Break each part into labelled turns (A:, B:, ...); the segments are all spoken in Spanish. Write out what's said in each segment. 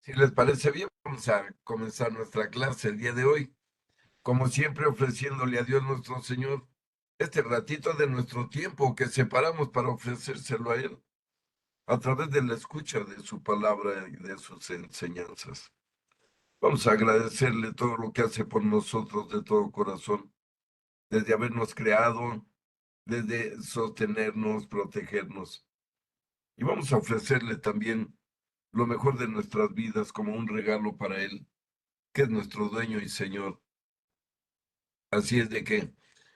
A: Si les parece bien, vamos a comenzar nuestra clase el día de hoy, como siempre ofreciéndole a Dios nuestro Señor este ratito de nuestro tiempo que separamos para ofrecérselo a Él a través de la escucha de su palabra y de sus enseñanzas. Vamos a agradecerle todo lo que hace por nosotros de todo corazón, desde habernos creado, desde sostenernos, protegernos. Y vamos a ofrecerle también lo mejor de nuestras vidas como un regalo para Él, que es nuestro dueño y Señor. Así es de que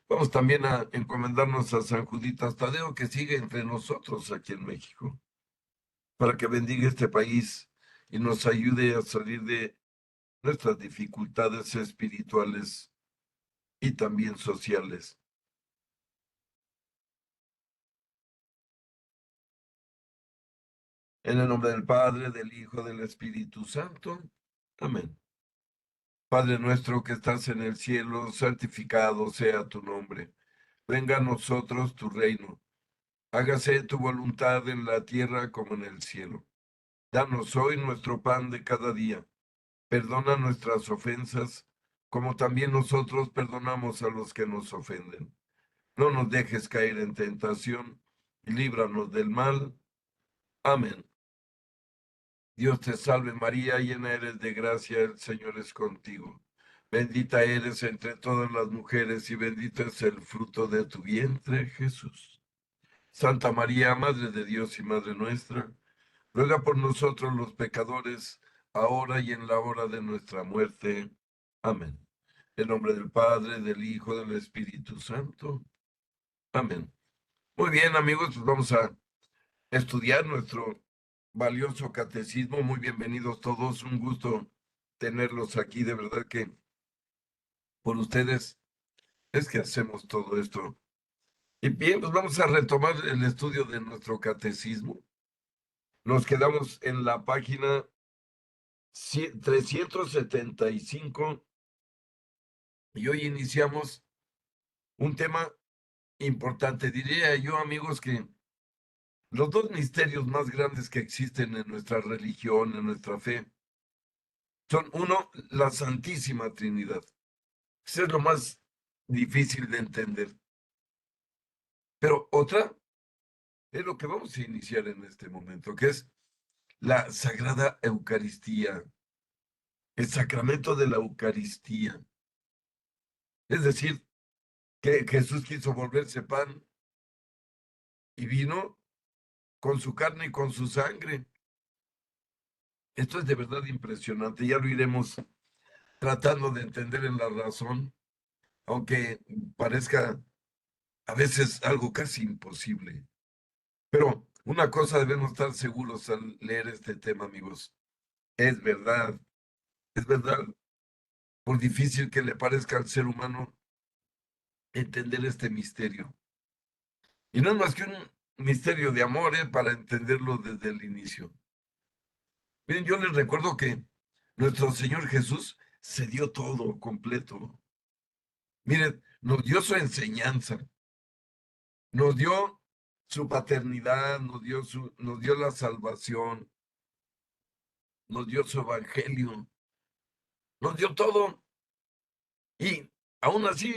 A: vamos también a encomendarnos a San Juditas Tadeo, que sigue entre nosotros aquí en México, para que bendiga este país y nos ayude a salir de nuestras dificultades espirituales y también sociales. En el nombre del Padre, del Hijo, del Espíritu Santo. Amén. Padre nuestro que estás en el cielo, santificado sea tu nombre. Venga a nosotros tu reino. Hágase tu voluntad en la tierra como en el cielo. Danos hoy nuestro pan de cada día. Perdona nuestras ofensas, como también nosotros perdonamos a los que nos ofenden. No nos dejes caer en tentación, y líbranos del mal. Amén. Dios te salve María, llena eres de gracia, el Señor es contigo. Bendita eres entre todas las mujeres, y bendito es el fruto de tu vientre, Jesús. Santa María, Madre de Dios y Madre nuestra, ruega por nosotros los pecadores, ahora y en la hora de nuestra muerte. Amén. En nombre del Padre, del Hijo, del Espíritu Santo. Amén. Muy bien, amigos, pues vamos a estudiar nuestro valioso catecismo. Muy bienvenidos todos. Un gusto tenerlos aquí. De verdad que por ustedes es que hacemos todo esto. Y bien, pues vamos a retomar el estudio de nuestro catecismo. Nos quedamos en la página 375 y hoy iniciamos un tema importante. Diría yo, amigos, que los dos misterios más grandes que existen en nuestra religión, en nuestra fe, son uno, la Santísima Trinidad. Eso es lo más difícil de entender. Pero otra es lo que vamos a iniciar en este momento, que es la Sagrada Eucaristía, el sacramento de la Eucaristía. Es decir, que Jesús quiso volverse pan y vino con su carne y con su sangre. Esto es de verdad impresionante. Ya lo iremos tratando de entender en la razón, aunque parezca a veces algo casi imposible. Pero una cosa debemos estar seguros al leer este tema, amigos. Es verdad, por difícil que le parezca al ser humano entender este misterio. Y no es más que un misterio de amor, para entenderlo desde el inicio. Miren, yo les recuerdo que nuestro Señor Jesús se dio todo completo. Miren, nos dio su enseñanza, nos dio su paternidad, nos dio la salvación, nos dio su evangelio, nos dio todo. Y aún así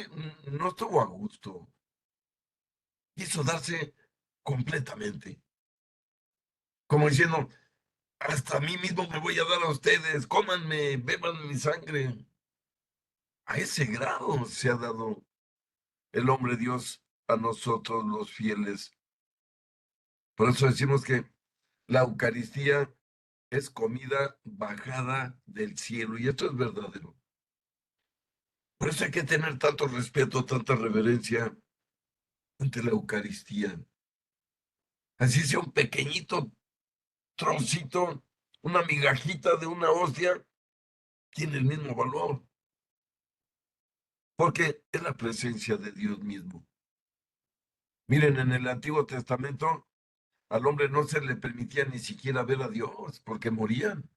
A: no estuvo a gusto. Quiso darse completamente. Como diciendo, hasta a mí mismo me voy a dar a ustedes, cómanme, beban mi sangre. A ese grado se ha dado el hombre Dios a nosotros los fieles. Por eso decimos que la Eucaristía es comida bajada del cielo, y esto es verdadero. Por eso hay que tener tanto respeto, tanta reverencia ante la Eucaristía. Así sea un pequeñito trocito, una migajita de una hostia, tiene el mismo valor, porque es la presencia de Dios mismo. Miren, en el Antiguo Testamento al hombre no se le permitía ni siquiera ver a Dios, porque morían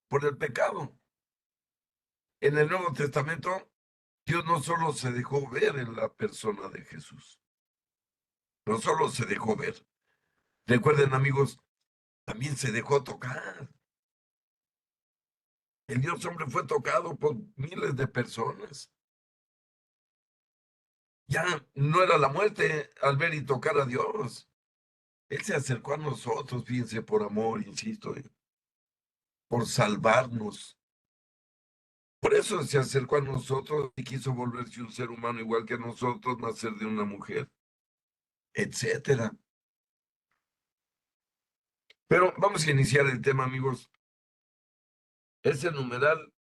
A: por el pecado. En el Nuevo Testamento, Dios no solo se dejó ver en la persona de Jesús, no solo se dejó ver. Recuerden, amigos, también se dejó tocar. El Dios hombre fue tocado por miles de personas. Ya no era la muerte al ver y tocar a Dios. Él se acercó a nosotros, fíjense, por amor, insisto, por salvarnos. Por eso se acercó a nosotros y quiso volverse un ser humano igual que nosotros, nacer de una mujer, etcétera. Pero vamos a iniciar el tema, amigos. Es el numeral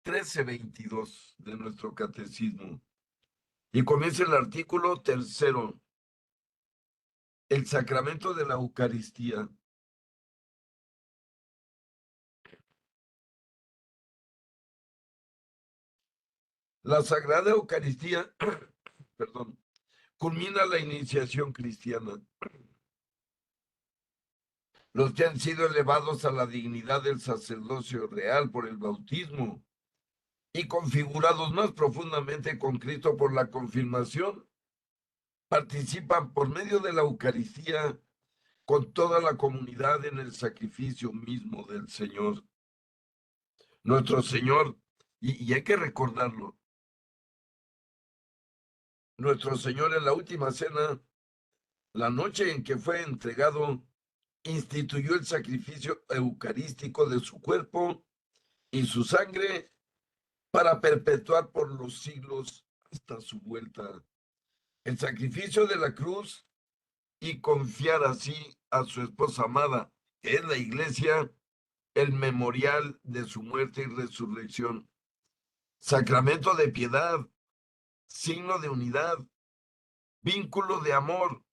A: 1322 de nuestro catecismo. Y comienza el artículo tercero, el sacramento de la Eucaristía. La Sagrada Eucaristía, perdón, culmina la iniciación cristiana. Los que han sido elevados a la dignidad del sacerdocio real por el bautismo y configurados más profundamente con Cristo por la confirmación, participan por medio de la Eucaristía con toda la comunidad en el sacrificio mismo del Señor. Nuestro Señor, y hay que recordarlo, nuestro Señor en la última cena, la noche en que fue entregado, instituyó el sacrificio eucarístico de su cuerpo y su sangre para perpetuar por los siglos hasta su vuelta el sacrificio de la cruz y confiar así a su esposa amada, que es la iglesia, el memorial de su muerte y resurrección, sacramento de piedad, signo de unidad, vínculo de amor,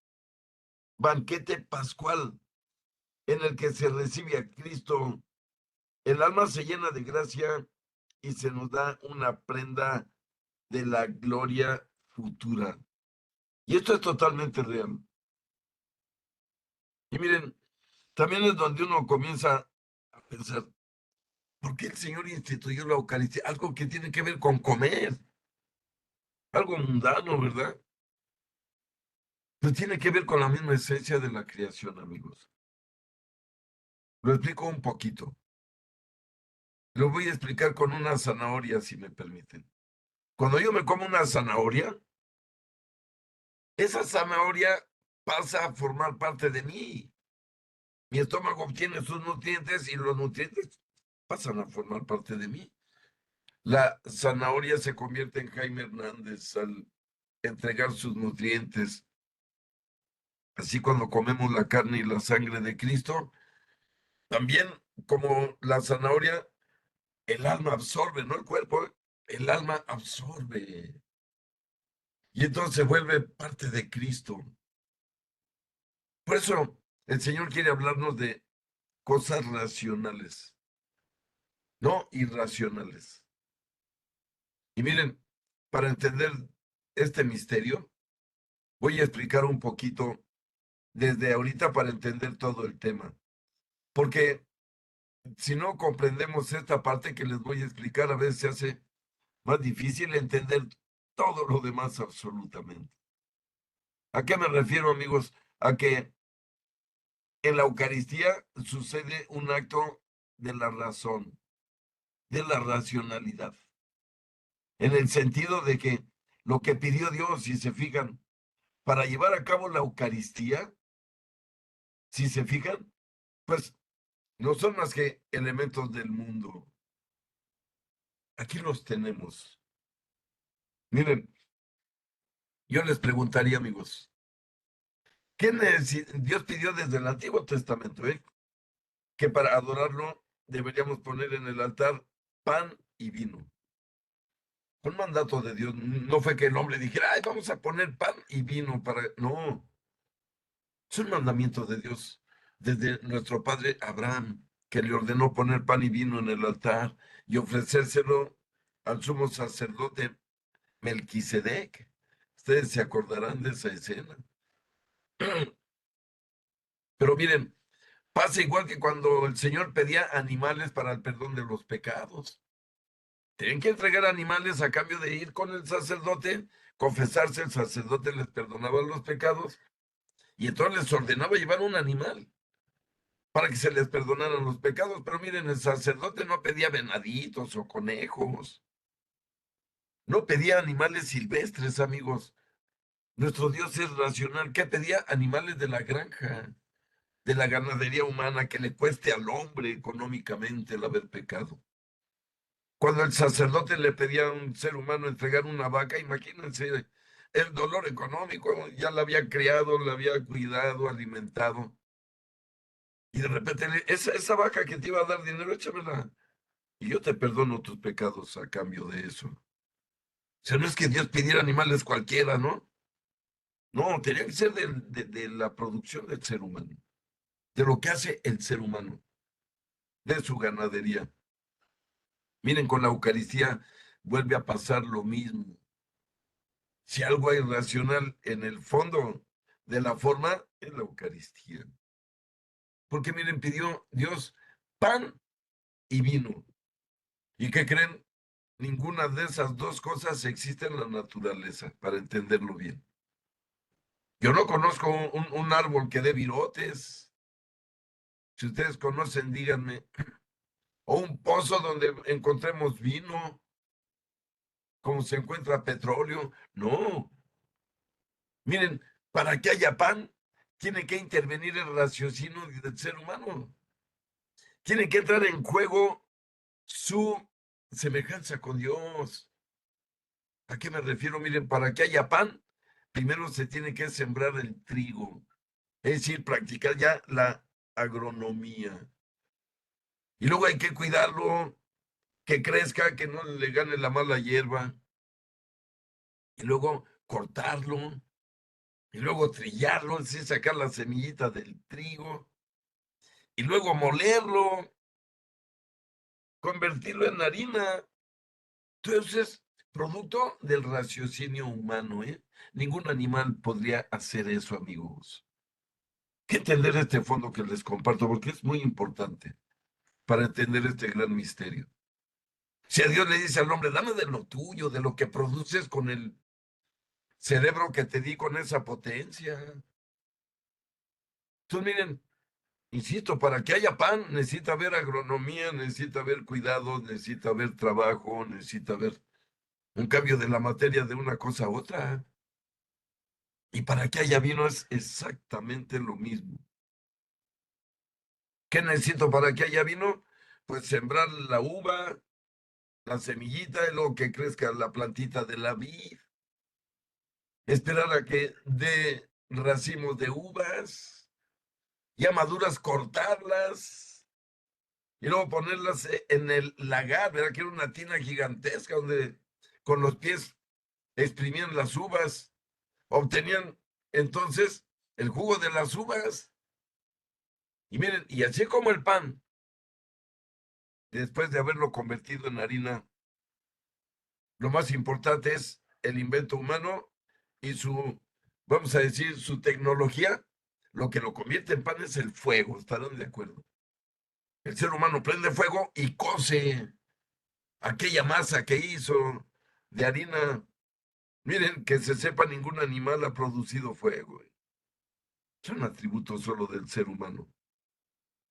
A: banquete pascual en el que se recibe a Cristo, el alma se llena de gracia y se nos da una prenda de la gloria futura. Y esto es totalmente real. Y miren, también es donde uno comienza a pensar, ¿por qué el Señor instituyó la Eucaristía? Algo que tiene que ver con comer, algo mundano, ¿verdad? Pero tiene que ver con la misma esencia de la creación, amigos. Lo explico un poquito. Lo voy a explicar con una zanahoria, si me permiten. Cuando yo me como una zanahoria, esa zanahoria pasa a formar parte de mí. Mi estómago obtiene sus nutrientes y los nutrientes pasan a formar parte de mí. La zanahoria se convierte en Jaime Hernández al entregar sus nutrientes. Así cuando comemos la carne y la sangre de Cristo, también como la zanahoria, el alma absorbe, no el cuerpo, el alma absorbe. Y entonces se vuelve parte de Cristo. Por eso el Señor quiere hablarnos de cosas racionales, no irracionales. Y miren, para entender este misterio, voy a explicar un poquito desde ahorita para entender todo el tema. Porque si no comprendemos esta parte que les voy a explicar, a veces se hace más difícil entender todo lo demás absolutamente. ¿A qué me refiero, amigos? A que en la Eucaristía sucede un acto de la razón, de la racionalidad, en el sentido de que lo que pidió Dios, si se fijan, para llevar a cabo la Eucaristía, si se fijan, pues no son más que elementos del mundo. Aquí los tenemos. Miren, yo les preguntaría, amigos, ¿qué Dios pidió desde el Antiguo Testamento, que para adorarlo deberíamos poner en el altar pan y vino? Un mandato de Dios, no fue que el hombre dijera, ay, vamos a poner pan y vino para... No, es un mandamiento de Dios desde nuestro padre Abraham, que le ordenó poner pan y vino en el altar y ofrecérselo al sumo sacerdote Melquisedec. Ustedes se acordarán de esa escena. Pero miren, pasa igual que cuando el Señor pedía animales para el perdón de los pecados. Tienen que entregar animales a cambio de ir con el sacerdote, confesarse, el sacerdote les perdonaba los pecados y entonces les ordenaba llevar un animal para que se les perdonaran los pecados. Pero miren, el sacerdote no pedía venaditos o conejos, no pedía animales silvestres, amigos. Nuestro Dios es racional. ¿Qué pedía? Animales de la granja, de la ganadería humana, que le cueste al hombre económicamente el haber pecado. Cuando el sacerdote le pedía a un ser humano entregar una vaca, imagínense el dolor económico, ya la había criado, la había cuidado, alimentado, y de repente esa vaca que te iba a dar dinero, échamela, y yo te perdono tus pecados a cambio de eso. O sea, no es que Dios pidiera animales cualquiera, ¿no? No, tenía que ser de la producción del ser humano, de lo que hace el ser humano, de su ganadería. Miren, con la Eucaristía vuelve a pasar lo mismo. Si algo hay racional en el fondo de la forma, es la Eucaristía. Porque miren, pidió Dios pan y vino. ¿Y qué creen? Ninguna de esas dos cosas existe en la naturaleza, para entenderlo bien. Yo no conozco un árbol que dé virotes. Si ustedes conocen, díganme. O un pozo donde encontremos vino, como se encuentra petróleo. No. Miren, para que haya pan, tiene que intervenir el raciocinio del ser humano. Tiene que entrar en juego su semejanza con Dios. ¿A qué me refiero? Miren, para que haya pan, primero se tiene que sembrar el trigo, es decir, practicar ya la agronomía. Y luego hay que cuidarlo, que crezca, que no le gane la mala hierba. Y luego cortarlo, y luego trillarlo, es decir, sacar la semillita del trigo, y luego molerlo, convertirlo en harina. Entonces, producto del raciocinio humano, ¿eh? Ningún animal podría hacer eso, amigos. Hay que entender este fondo que les comparto porque es muy importante para entender este gran misterio. Si a Dios le dice al hombre, dame de lo tuyo, de lo que produces con el cerebro que te di con esa potencia. Entonces, miren, insisto, para que haya pan necesita haber agronomía, necesita haber cuidado, necesita haber trabajo, necesita haber un cambio de la materia de una cosa a otra. Y para que haya vino es exactamente lo mismo. ¿Qué necesito para que haya vino? Pues sembrar la uva, la semillita, y luego que crezca la plantita de la vid, esperar a que dé racimos de uvas, ya maduras cortarlas, y luego ponerlas en el lagar, ¿verdad? Que era una tina gigantesca donde con los pies exprimían las uvas, obtenían entonces el jugo de las uvas. Y miren, y así como el pan, después de haberlo convertido en harina, lo más importante es el invento humano y su, vamos a decir, su tecnología. Lo que lo convierte en pan es el fuego, ¿estarán de acuerdo? El ser humano prende fuego y cose aquella masa que hizo de harina. Miren, que se sepa, ningún animal ha producido fuego. Es un atributo solo del ser humano.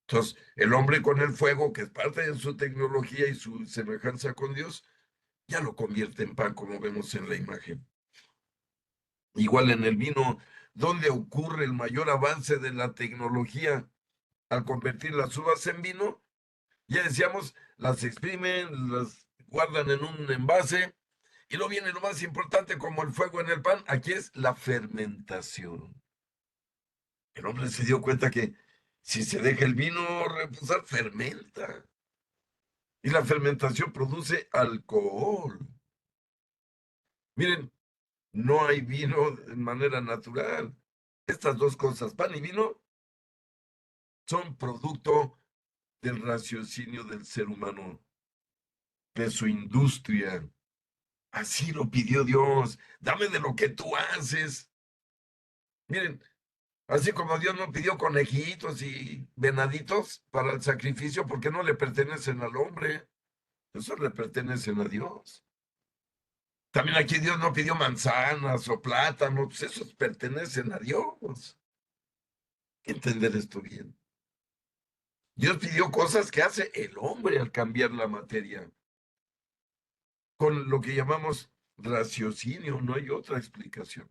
A: Entonces, el hombre con el fuego, que es parte de su tecnología y su semejanza con Dios, ya lo convierte en pan, como vemos en la imagen. Igual en el vino, donde ocurre el mayor avance de la tecnología al convertir las uvas en vino, ya decíamos, las exprimen, las guardan en un envase, y luego viene lo más importante, como el fuego en el pan, aquí es la fermentación. El hombre se dio cuenta que si se deja el vino reposar, fermenta. Y la fermentación produce alcohol. Miren, no hay vino de manera natural. Estas dos cosas, pan y vino, son producto del raciocinio del ser humano, de su industria. Así lo pidió Dios. Dame de lo que tú haces. Miren, así como Dios no pidió conejitos y venaditos para el sacrificio porque no le pertenecen al hombre, eso le pertenecen a Dios. También aquí Dios no pidió manzanas o plátanos, pues esos pertenecen a Dios. Hay que entender esto bien. Dios pidió cosas que hace el hombre al cambiar la materia, con lo que llamamos raciocinio, no hay otra explicación.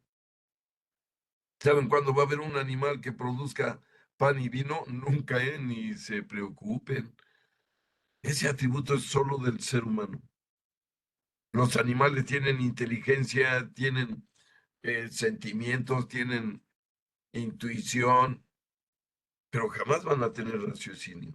A: ¿Saben cuándo va a haber un animal que produzca pan y vino? Nunca, ni se preocupen. Ese atributo es solo del ser humano. Los animales tienen inteligencia, tienen sentimientos, tienen intuición, pero jamás van a tener raciocinio.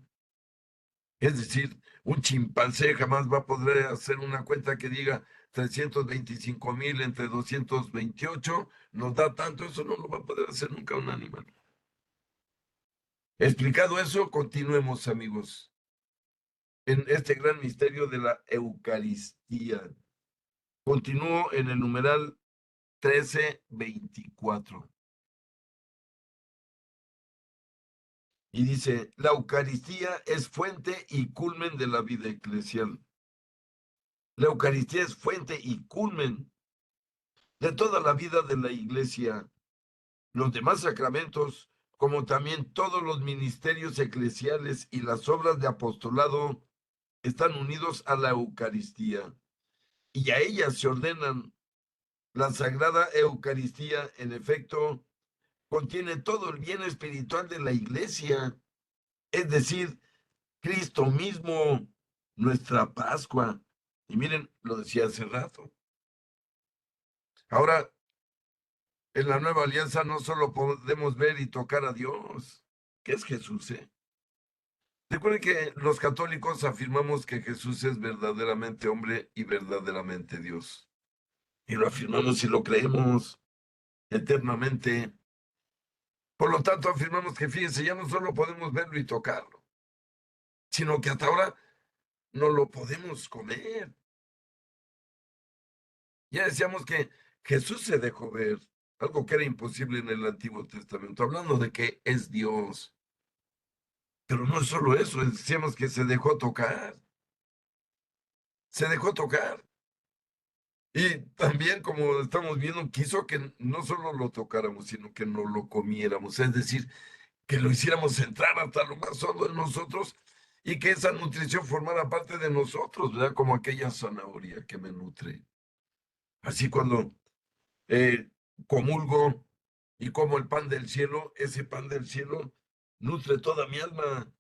A: Es decir, un chimpancé jamás va a poder hacer una cuenta que diga 325,000 entre 228 nos da tanto, eso no lo va a poder hacer nunca un animal. Explicado eso, continuemos, amigos, en este gran misterio de la Eucaristía. Continúo en el numeral 1324. Y dice, la Eucaristía es fuente y culmen de la vida eclesial. La Eucaristía es fuente y culmen de toda la vida de la Iglesia. Los demás sacramentos, como también todos los ministerios eclesiales y las obras de apostolado, están unidos a la Eucaristía. Y a ellas se ordenan. La Sagrada Eucaristía, en efecto, contiene todo el bien espiritual de la Iglesia, es decir, Cristo mismo, nuestra Pascua. Y miren, lo decía hace rato. Ahora, en la nueva alianza no solo podemos ver y tocar a Dios, que es Jesús, ¿eh? Recuerden que los católicos afirmamos que Jesús es verdaderamente hombre y verdaderamente Dios. Y lo afirmamos y lo creemos eternamente. Por lo tanto, afirmamos que, fíjense, ya no solo podemos verlo y tocarlo, sino que hasta ahora no lo podemos comer. Ya decíamos que Jesús se dejó ver, algo que era imposible en el Antiguo Testamento, hablando de que es Dios. Pero no es solo eso, decíamos que se dejó tocar, se dejó tocar. Y también, como estamos viendo, quiso que no solo lo tocáramos, sino que no lo comiéramos, es decir, que lo hiciéramos entrar hasta lo más hondo en nosotros y que esa nutrición formara parte de nosotros, ¿verdad? Como aquella zanahoria que me nutre. Así cuando eh, comulgo y como el pan del cielo, ese pan del cielo nutre toda mi alma,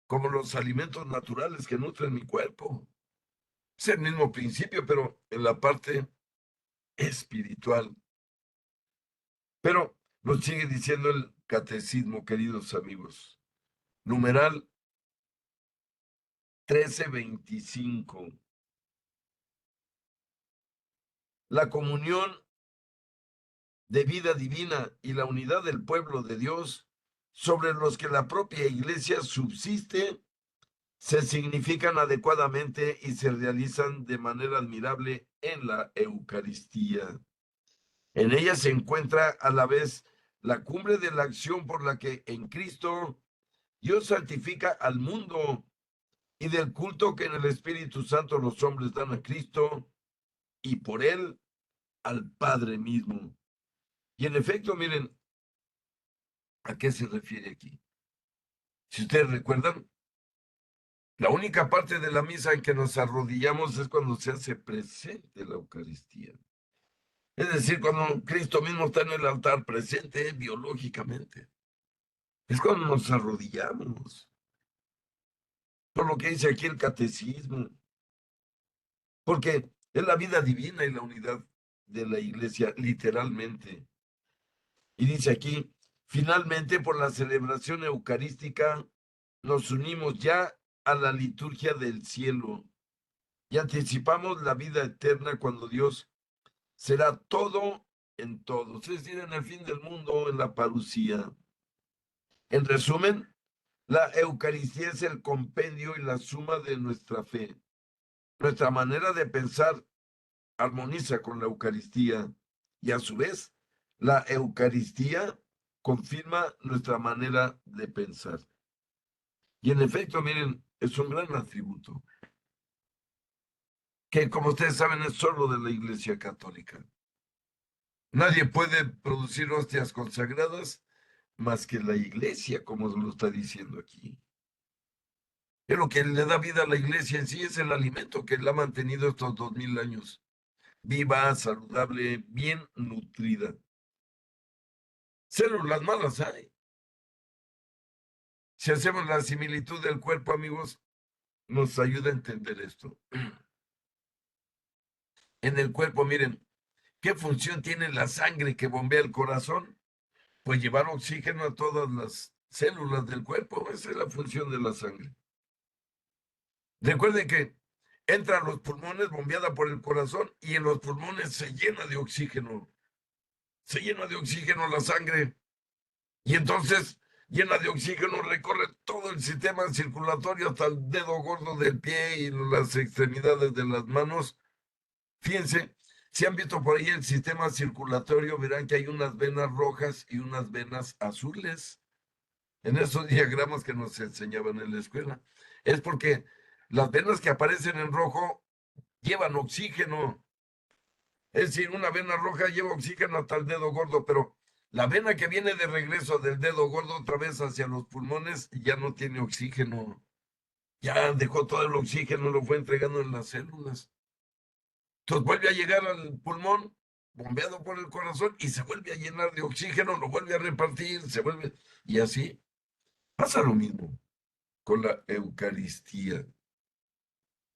A: como los alimentos naturales que nutren mi cuerpo. Es el mismo principio, pero en la parte espiritual. Pero nos sigue diciendo el catecismo, queridos amigos. Numeral 1325. La comunión de vida divina y la unidad del pueblo de Dios, sobre los que la propia Iglesia subsiste, se significan adecuadamente y se realizan de manera admirable en la Eucaristía. En ella se encuentra a la vez la cumbre de la acción por la que en Cristo Dios santifica al mundo y del culto que en el Espíritu Santo los hombres dan a Cristo y por él al Padre mismo. Y en efecto, miren, ¿a qué se refiere aquí? Si ustedes recuerdan, la única parte de la misa en que nos arrodillamos es cuando se hace presente la Eucaristía. Es decir, cuando Cristo mismo está en el altar presente biológicamente. Es cuando nos arrodillamos. Por lo que dice aquí el catecismo. Porque es la vida divina y la unidad de la iglesia, literalmente. Y dice aquí, finalmente por la celebración eucarística nos unimos ya a la liturgia del cielo y anticipamos la vida eterna cuando Dios será todo en todos, es decir, en el fin del mundo, en la parucía. En resumen, la Eucaristía es el compendio y la suma de nuestra fe. Nuestra manera de pensar armoniza con la Eucaristía y a su vez la Eucaristía confirma nuestra manera de pensar. Y en efecto, miren, es un gran atributo que, como ustedes saben, es solo de la Iglesia Católica. Nadie puede producir hostias consagradas más que la Iglesia, como lo está diciendo aquí. Es lo que le da vida a la iglesia en sí, es el alimento que la ha mantenido estos 2000 años. Viva, saludable, bien nutrida. Células malas hay. Si hacemos la similitud del cuerpo, amigos, nos ayuda a entender esto. En el cuerpo, miren, ¿qué función tiene la sangre que bombea el corazón? Pues llevar oxígeno a todas las células del cuerpo. Esa es la función de la sangre. Recuerden que entra a los pulmones bombeada por el corazón y en los pulmones se llena de oxígeno. Se llena de oxígeno la sangre y entonces llena de oxígeno recorre todo el sistema circulatorio hasta el dedo gordo del pie y las extremidades de las manos. Fíjense, si han visto por ahí el sistema circulatorio, verán que hay unas venas rojas y unas venas azules en esos diagramas que nos enseñaban en la escuela. Es porque las venas que aparecen en rojo llevan oxígeno. Es decir, una vena roja lleva oxígeno hasta el dedo gordo, pero la vena que viene de regreso del dedo gordo otra vez hacia los pulmones ya no tiene oxígeno. Ya dejó todo el oxígeno, lo fue entregando en las células. Entonces vuelve a llegar al pulmón, bombeado por el corazón, y se vuelve a llenar de oxígeno, lo vuelve a repartir, se vuelve... Y así pasa lo mismo con la Eucaristía.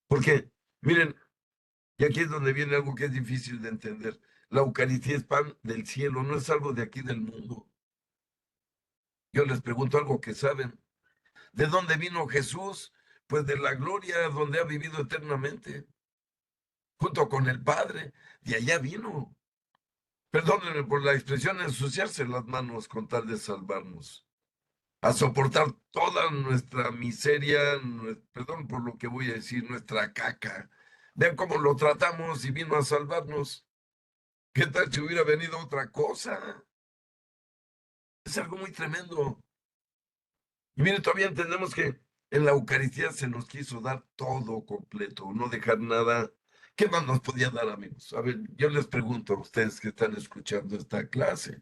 A: Porque, miren, y aquí es donde viene algo que es difícil de entender. La Eucaristía es pan del cielo, no es algo de aquí del mundo. Yo les pregunto algo que saben. ¿De dónde vino Jesús? Pues de la gloria donde ha vivido eternamente, junto con el Padre. De allá vino. Perdónenme por la expresión, ensuciarse las manos con tal de salvarnos. A soportar toda nuestra miseria, perdón por lo que voy a decir, nuestra caca. Vean cómo lo tratamos y vino a salvarnos. ¿Qué tal si hubiera venido otra cosa? Es algo muy tremendo. Y mire, todavía entendemos que en la Eucaristía se nos quiso dar todo completo, no dejar nada. ¿Qué más nos podía dar, amigos? A ver, yo les pregunto a ustedes que están escuchando esta clase.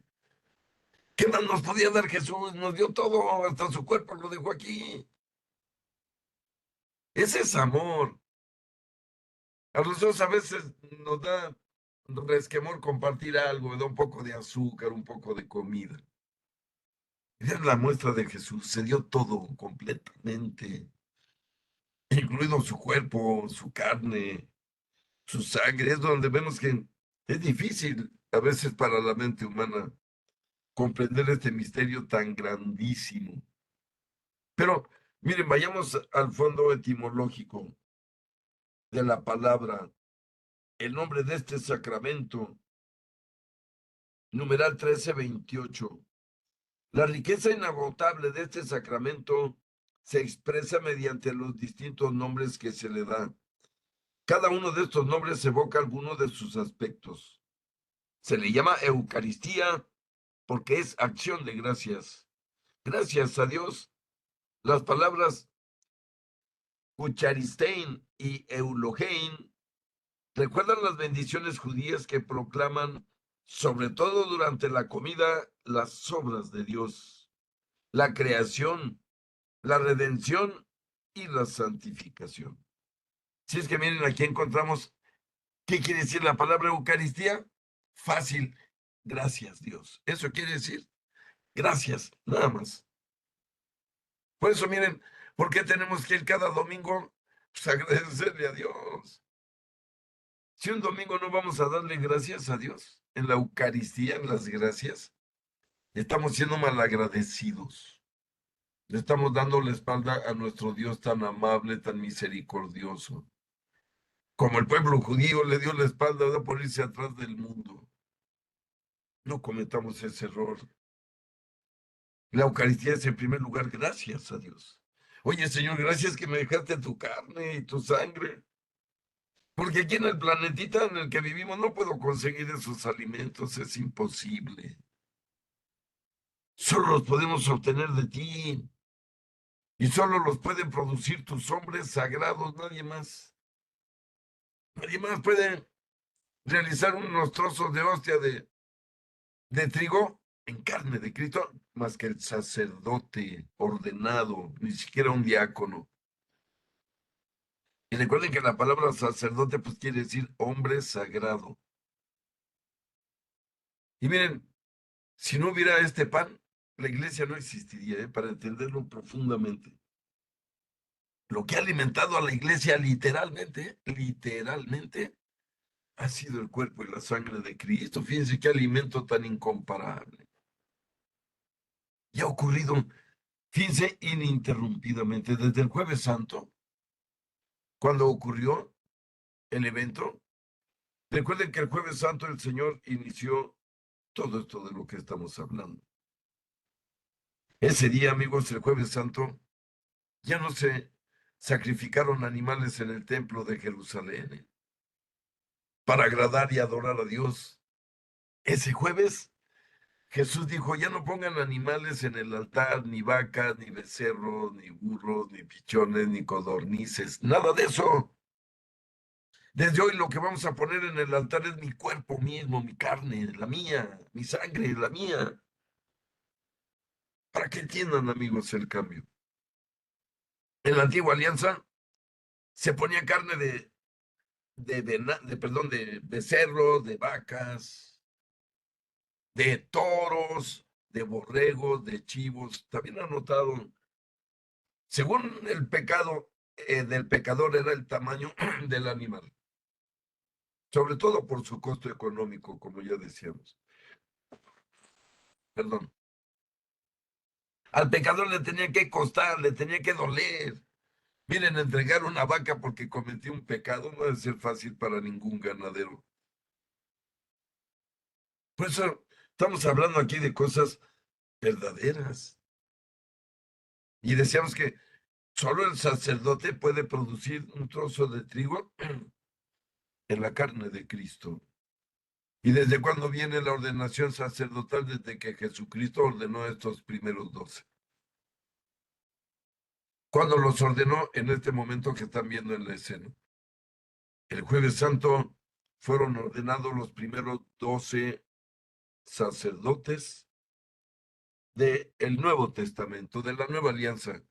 A: ¿Qué más nos podía dar Jesús? Nos dio todo, hasta su cuerpo lo dejó aquí. Ese es amor. A nosotros a veces nos da resquemor compartir algo, da un poco de azúcar, un poco de comida. Es la muestra de Jesús, se dio todo completamente, incluido su cuerpo, su carne, su sangre. Es donde vemos que es difícil a veces para la mente humana comprender este misterio tan grandísimo. Pero miren, vayamos al fondo etimológico de la palabra. El nombre de este sacramento, numeral 1328. La riqueza inagotable de este sacramento se expresa mediante los distintos nombres que se le dan. Cada uno de estos nombres evoca alguno de sus aspectos. Se le llama Eucaristía porque es acción de gracias. Gracias a Dios. Las palabras Eucharistein y Eulogein recuerdan las bendiciones judías que proclaman, sobre todo durante la comida, las obras de Dios, la creación, la redención y la santificación. Si es que miren, aquí encontramos, ¿qué quiere decir la palabra Eucaristía? Fácil, gracias Dios. Eso quiere decir gracias, nada más. Por eso miren, ¿por qué tenemos que ir cada domingo? Pues agradecerle a Dios. Si un domingo no vamos a darle gracias a Dios en la Eucaristía, en las gracias, estamos siendo malagradecidos. Le estamos dando la espalda a nuestro Dios tan amable, tan misericordioso. Como el pueblo judío le dio la espalda por irse atrás del mundo. No cometamos ese error. La Eucaristía es en primer lugar gracias a Dios. Oye, Señor, gracias que me dejaste tu carne y tu sangre. Porque aquí en el planetita en el que vivimos no puedo conseguir esos alimentos, es imposible. Solo los podemos obtener de ti y solo los pueden producir tus hombres sagrados, nadie más. Nadie más puede realizar unos trozos de hostia de trigo en carne de Cristo más que el sacerdote ordenado, ni siquiera un diácono. Y recuerden que la palabra sacerdote pues quiere decir hombre sagrado. Y miren, si no hubiera este pan, la iglesia no existiría, para entenderlo profundamente. Lo que ha alimentado a la iglesia literalmente, ha sido el cuerpo y la sangre de Cristo. Fíjense qué alimento tan incomparable. Y ha ocurrido, fíjense, ininterrumpidamente desde el Jueves Santo, cuando ocurrió el evento. Recuerden que el Jueves Santo el Señor inició todo esto de lo que estamos hablando. Ese día, amigos, el Jueves Santo, ya no se sacrificaron animales en el templo de Jerusalén, para agradar y adorar a Dios. Ese jueves Jesús dijo, ya no pongan animales en el altar, ni vacas, ni becerros, ni burros, ni pichones, ni codornices, nada de eso. Desde hoy lo que vamos a poner en el altar es mi cuerpo mismo, mi carne, la mía, mi sangre, la mía. Para que entiendan, amigos, el cambio. En la antigua alianza se ponía carne de becerros, de vacas, de toros, de borregos, de chivos. También ha notado, según el pecado del pecador era el tamaño del animal, sobre todo por su costo económico, como ya decíamos. Perdón. Al pecador le tenía que costar, le tenía que doler. Miren, entregar una vaca porque cometió un pecado no debe ser fácil para ningún ganadero. Por eso estamos hablando aquí de cosas verdaderas. Y decíamos que solo el sacerdote puede producir un trozo de trigo en la carne de Cristo. ¿Y desde cuándo viene la ordenación sacerdotal? Desde que Jesucristo ordenó a estos primeros 12. ¿Cuándo los ordenó? En este momento que están viendo en la escena. El Jueves Santo fueron ordenados los primeros 12 sacerdotes del Nuevo Testamento, de la Nueva Alianza,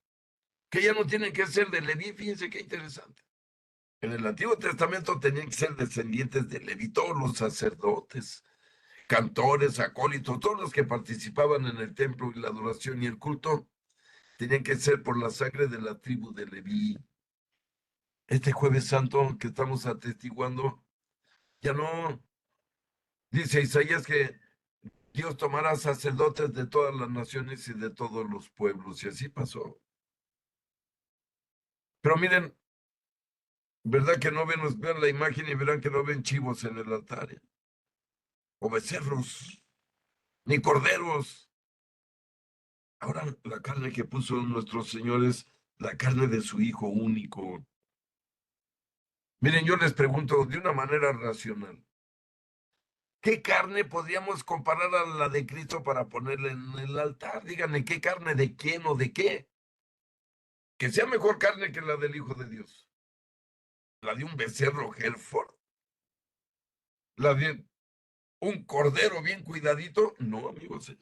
A: que ya no tienen que ser de Leví. Fíjense qué interesante. En el Antiguo Testamento tenían que ser descendientes de Leví, todos los sacerdotes, cantores, acólitos, todos los que participaban en el templo y la adoración y el culto, tenían que ser por la sangre de la tribu de Leví. Este Jueves Santo que estamos atestiguando, ya no, dice Isaías que Dios tomará sacerdotes de todas las naciones y de todos los pueblos, y así pasó. Pero miren, ¿verdad que no ven, vean la imagen y verán que no ven chivos en el altar, o becerros, ni corderos? Ahora la carne que puso nuestro Señor es la carne de su Hijo único. Miren, yo les pregunto de una manera racional, ¿qué carne podríamos comparar a la de Cristo para ponerla en el altar? Díganme, ¿qué carne de quién o de qué? Que sea mejor carne que la del Hijo de Dios. La de un becerro Hereford, la de un cordero bien cuidadito. No, amigos,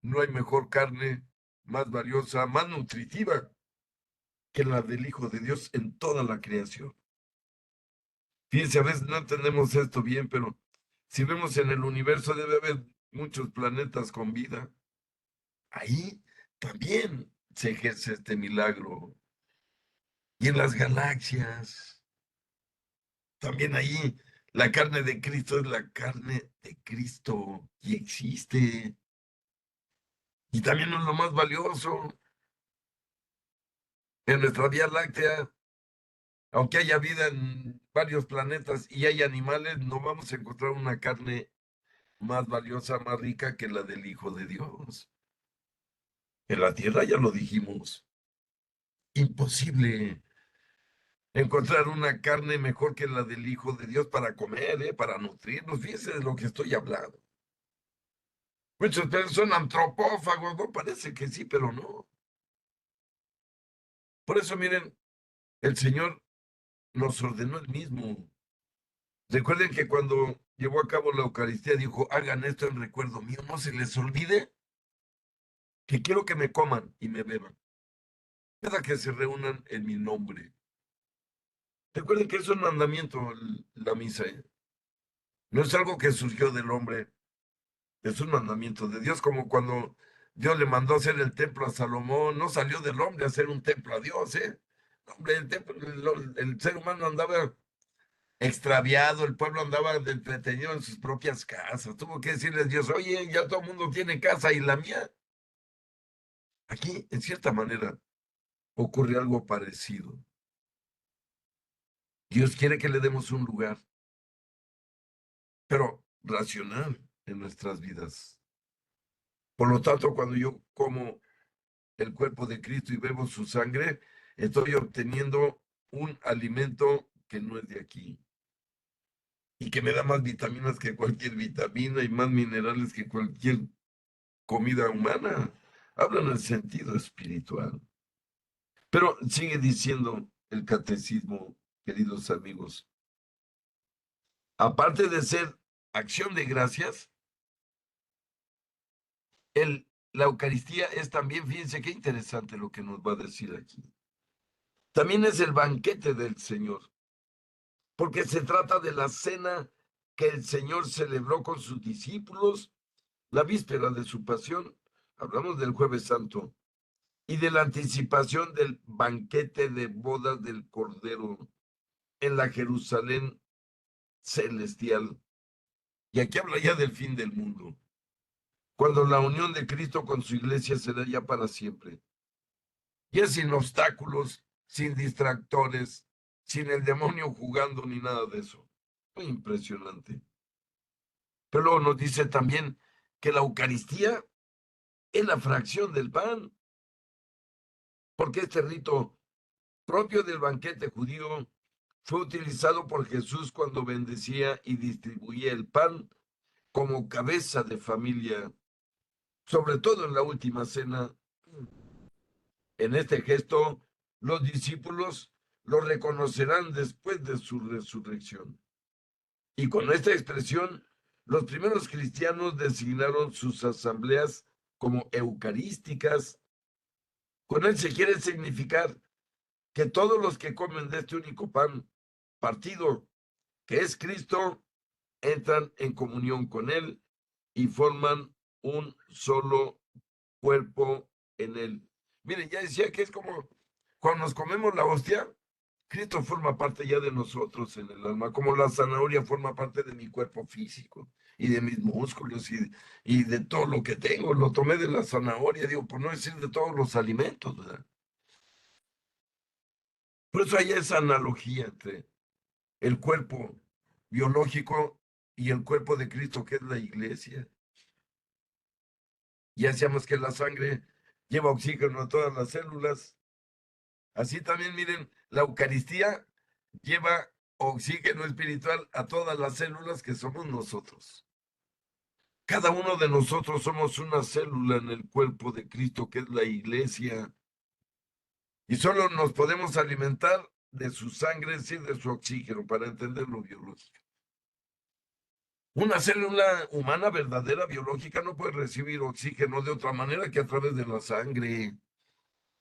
A: no hay mejor carne más valiosa, más nutritiva que la del Hijo de Dios en toda la creación. Fíjense, a veces no entendemos esto bien, pero si vemos en el universo debe haber muchos planetas con vida. Ahí también se ejerce este milagro. Y en las galaxias, también ahí la carne de Cristo es la carne de Cristo y existe. Y también es lo más valioso en nuestra Vía Láctea. Aunque haya vida en varios planetas y hay animales, no vamos a encontrar una carne más valiosa, más rica que la del Hijo de Dios. En la tierra ya lo dijimos, imposible encontrar una carne mejor que la del Hijo de Dios para comer, para nutrirnos. Fíjense de lo que estoy hablando. Muchos son antropófagos, no parece que sí, pero no. Por eso, miren, el Señor nos ordenó el mismo. Recuerden que cuando llevó a cabo la Eucaristía dijo, hagan esto en recuerdo mío, no se les olvide que quiero que me coman y me beban. cada que se reúnan en mi nombre. Recuerden que es un mandamiento la misa, ¿eh? No es algo que surgió del hombre, es un mandamiento de Dios, como cuando Dios le mandó hacer el templo a Salomón, no salió del hombre a hacer un templo a Dios, ¿eh? Hombre, el templo, el ser humano andaba extraviado, el pueblo andaba entretenido en sus propias casas. Tuvo que decirles Dios, oye, ya todo el mundo tiene casa y la mía. Aquí, en cierta manera, ocurre algo parecido. Dios quiere que le demos un lugar, pero racional en nuestras vidas. Por lo tanto, cuando yo como el cuerpo de Cristo y bebo su sangre, estoy obteniendo un alimento que no es de aquí y que me da más vitaminas que cualquier vitamina y más minerales que cualquier comida humana. Hablan en sentido espiritual. Pero sigue diciendo el catecismo, queridos amigos, aparte de ser acción de gracias, la Eucaristía es también, fíjense qué interesante lo que nos va a decir aquí. También es el banquete del Señor, porque se trata de la cena que el Señor celebró con sus discípulos la víspera de su pasión. Hablamos del Jueves Santo y de la anticipación del banquete de bodas del Cordero en la Jerusalén celestial. Y aquí habla ya del fin del mundo, cuando la unión de Cristo con su iglesia será ya para siempre. Y es sin obstáculos, sin distractores, sin el demonio jugando ni nada de eso. Muy impresionante. Pero luego nos dice también que la Eucaristía es la fracción del pan, porque este rito propio del banquete judío fue utilizado por Jesús cuando bendecía y distribuía el pan como cabeza de familia, sobre todo en la última cena. En este gesto, los discípulos lo reconocerán después de su resurrección. Y con esta expresión, los primeros cristianos designaron sus asambleas como eucarísticas. Con él se quiere significar que todos los que comen de este único pan partido, que es Cristo, entran en comunión con él y forman un solo cuerpo en él. Miren, ya decía que es como cuando nos comemos la hostia, Cristo forma parte ya de nosotros en el alma, como la zanahoria forma parte de mi cuerpo físico y de mis músculos y de todo lo que tengo. Lo tomé de la zanahoria, digo, por no decir de todos los alimentos, ¿verdad? Por eso hay esa analogía entre el cuerpo biológico y el cuerpo de Cristo, que es la iglesia. Ya decíamos que la sangre lleva oxígeno a todas las células. Así también, miren, la Eucaristía lleva oxígeno espiritual a todas las células que somos nosotros. Cada uno de nosotros somos una célula en el cuerpo de Cristo, que es la iglesia. Y solo nos podemos alimentar de su sangre sin de su oxígeno, para entender lo biológico. Una célula humana verdadera, biológica, no puede recibir oxígeno de otra manera que a través de la sangre.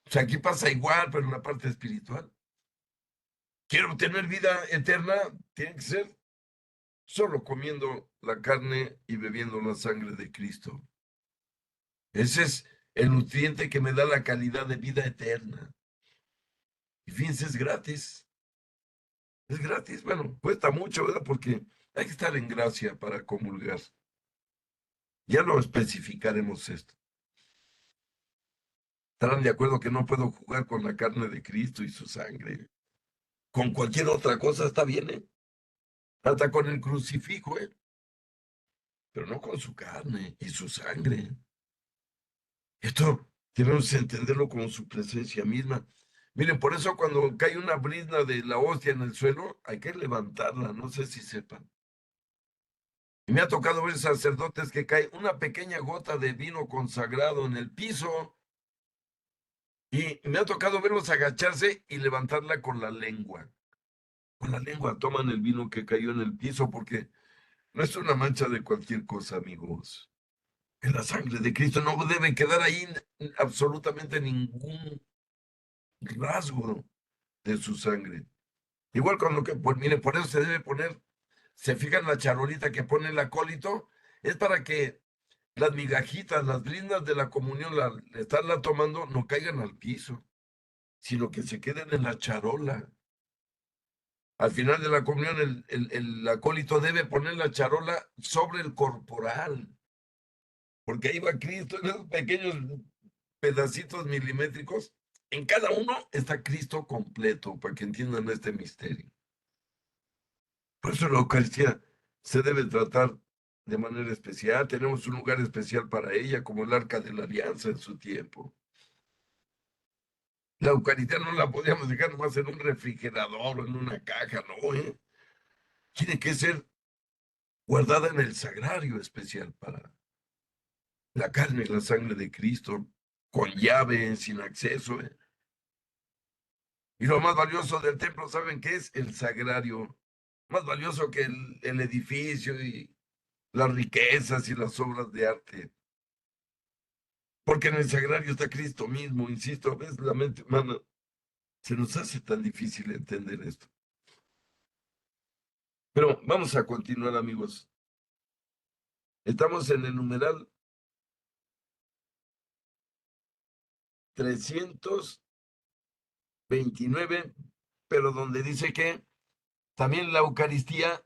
A: O sea, aquí pasa igual, pero en la parte espiritual. Quiero tener vida eterna, tiene que ser solo comiendo la carne y bebiendo la sangre de Cristo. Ese es el nutriente que me da la calidad de vida eterna. Y fíjense, es gratis. Es gratis. Bueno, cuesta mucho, ¿verdad? Porque hay que estar en gracia para comulgar. Ya lo especificaremos esto. Estarán de acuerdo que no puedo jugar con la carne de Cristo y su sangre. Con cualquier otra cosa está bien, ¿eh? Hasta con el crucifijo, ¿eh? Pero no con su carne y su sangre. Esto debemos entenderlo como su presencia misma. Miren, por eso cuando cae una brizna de la hostia en el suelo, hay que levantarla, no sé si sepan. Y me ha tocado ver sacerdotes que cae una pequeña gota de vino consagrado en el piso y me ha tocado verlos agacharse y levantarla con la lengua. Con la lengua toman el vino que cayó en el piso porque no es una mancha de cualquier cosa, amigos. En la sangre de Cristo no debe quedar ahí absolutamente ningún rasgo de su sangre. Igual con lo que, pues mire, por eso se debe poner, se fijan la charolita que pone el acólito, es para que las migajitas, las brindas de la comunión, estarla tomando, no caigan al piso, sino que se queden en la charola. Al final de la comunión, el acólito debe poner la charola sobre el corporal, porque ahí va Cristo en esos pequeños pedacitos milimétricos. En cada uno está Cristo completo, para que entiendan este misterio. Por eso la Eucaristía se debe tratar de manera especial. Tenemos un lugar especial para ella, como el Arca de la Alianza en su tiempo. La Eucaristía no la podíamos dejar nomás en un refrigerador o en una caja, no, ¿eh? Tiene que ser guardada en el sagrario especial para la carne y la sangre de Cristo, con llave, sin acceso, ¿eh? Y lo más valioso del templo, ¿saben qué es? El sagrario. Más valioso que el edificio y las riquezas y las obras de arte. Porque en el sagrario está Cristo mismo, insisto, a veces la mente humana se nos hace tan difícil entender esto. Pero vamos a continuar, amigos. Estamos en el numeral 329, pero donde dice que también la Eucaristía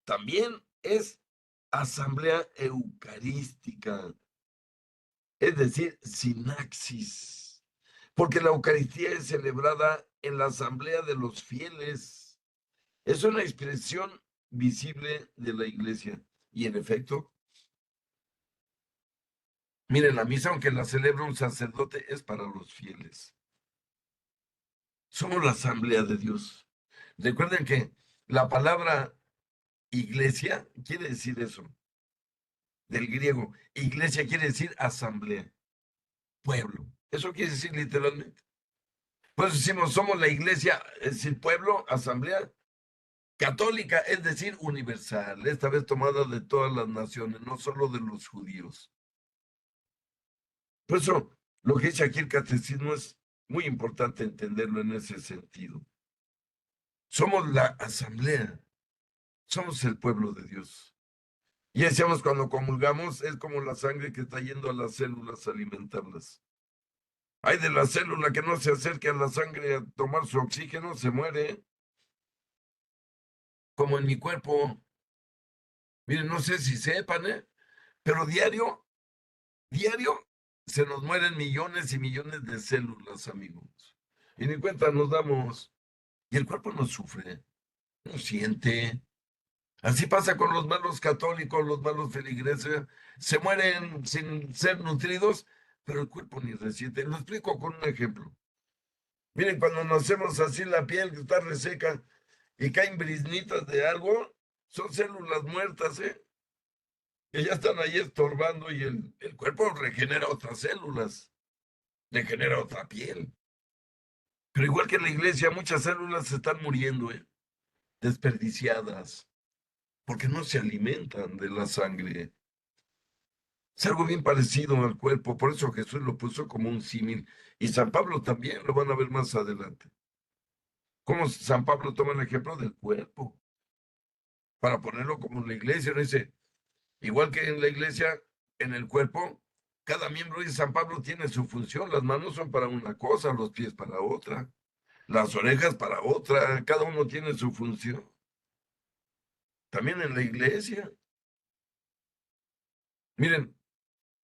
A: también es asamblea eucarística, es decir, sinaxis, porque la Eucaristía es celebrada en la asamblea de los fieles. Es una expresión visible de la iglesia. Y en efecto, miren, la misa, aunque la celebra un sacerdote, es para los fieles. Somos la asamblea de Dios. Recuerden que la palabra iglesia quiere decir eso, del griego. Iglesia quiere decir asamblea, pueblo. Eso quiere decir literalmente. Pues decimos, somos la iglesia, es decir, pueblo, asamblea católica, es decir, universal, esta vez tomada de todas las naciones, no solo de los judíos. Por eso, lo que dice aquí el catecismo es muy importante entenderlo en ese sentido. Somos la asamblea, somos el pueblo de Dios. Y decíamos, cuando comulgamos, es como la sangre que está yendo a las células a alimentarlas. Hay de la célula que no se acerque a la sangre a tomar su oxígeno, se muere, como en mi cuerpo. Miren, no sé si sepan, ¿eh? Pero diario, se nos mueren millones y millones de células, amigos. Y ni cuenta nos damos. Y el cuerpo no sufre, no siente. Así pasa con los malos católicos, los malos feligreses. Se mueren sin ser nutridos, pero el cuerpo ni resiente. Lo explico con un ejemplo. Miren, cuando nacemos así, la piel que está reseca y caen briznitas de algo, son células muertas, ¿eh? Que ya están ahí estorbando y el cuerpo regenera otras células, regenera otra piel. Pero igual que en la iglesia, muchas células se están muriendo, ¿eh? Desperdiciadas, porque no se alimentan de la sangre. Es algo bien parecido al cuerpo, por eso Jesús lo puso como un símil. Y San Pablo también, lo van a ver más adelante. Como San Pablo toma el ejemplo del cuerpo, para ponerlo como en la iglesia, ¿no? Dice, igual que en la iglesia, en el cuerpo, cada miembro de San Pablo tiene su función. Las manos son para una cosa, los pies para otra, las orejas para otra, cada uno tiene su función. También en la iglesia. Miren,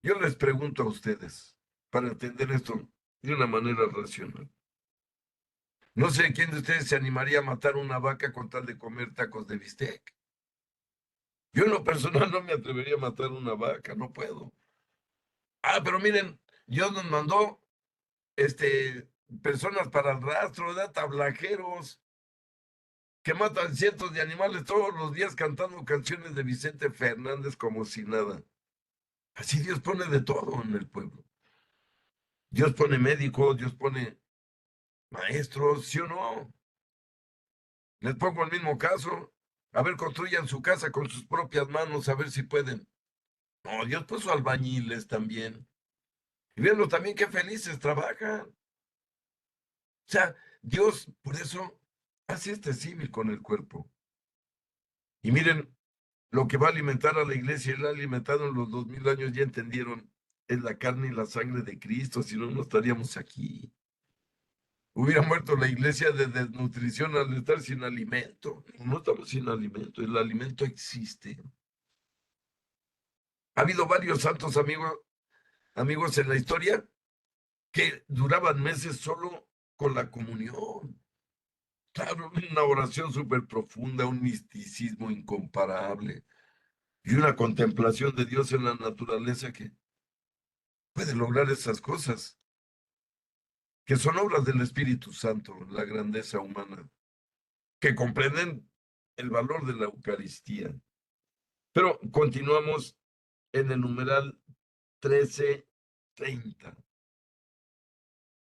A: yo les pregunto a ustedes, para entender esto de una manera racional. No sé quién de ustedes se animaría a matar una vaca con tal de comer tacos de bistec. Yo en lo personal no me atrevería a matar una vaca, no puedo. Ah, pero miren, Dios nos mandó este, personas para el rastro, ¿verdad? Tablajeros que matan cientos de animales todos los días cantando canciones de Vicente Fernández como si nada. Así Dios pone de todo en el pueblo. Dios pone médicos, Dios pone maestros, ¿sí o no? Les pongo el mismo caso. A ver, construyan su casa con sus propias manos, a ver si pueden. No, Dios puso albañiles también. Y véanlo también qué felices trabajan. O sea, Dios por eso hace este símil con el cuerpo. Y miren, lo que va a alimentar a la iglesia y la ha alimentado en los 2000 años, ya entendieron, es la carne y la sangre de Cristo, si no, no estaríamos aquí. Hubiera muerto la iglesia de desnutrición al estar sin alimento. No estamos sin alimento, el alimento existe. Ha habido varios santos amigos en la historia que duraban meses solo con la comunión. Claro, una oración súper profunda, un misticismo incomparable y una contemplación de Dios en la naturaleza que puede lograr esas cosas, que son obras del Espíritu Santo, la grandeza humana, que comprenden el valor de la Eucaristía. Pero continuamos en el numeral 1330